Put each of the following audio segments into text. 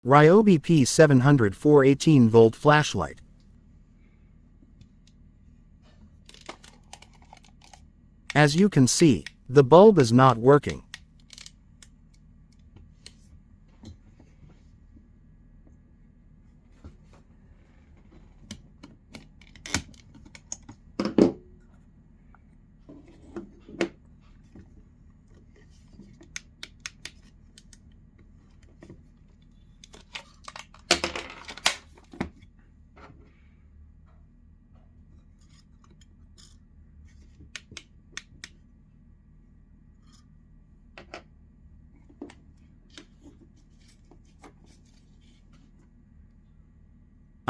Ryobi P700 418-volt flashlight. As you can see, the bulb is not working.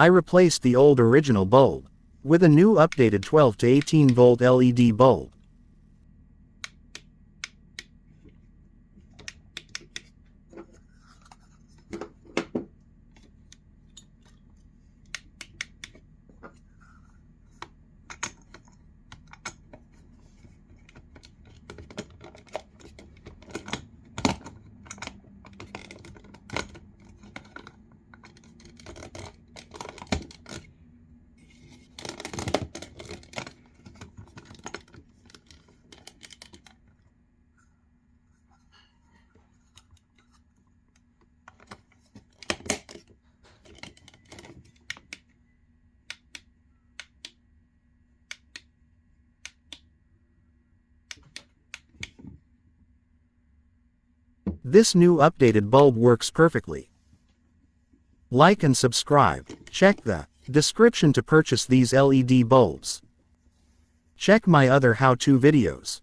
I replaced the old original bulb with a new updated 12 to 18 volt LED bulb. This new updated bulb works perfectly. Like and subscribe. Check the description to purchase these LED bulbs. Check my other how-to videos.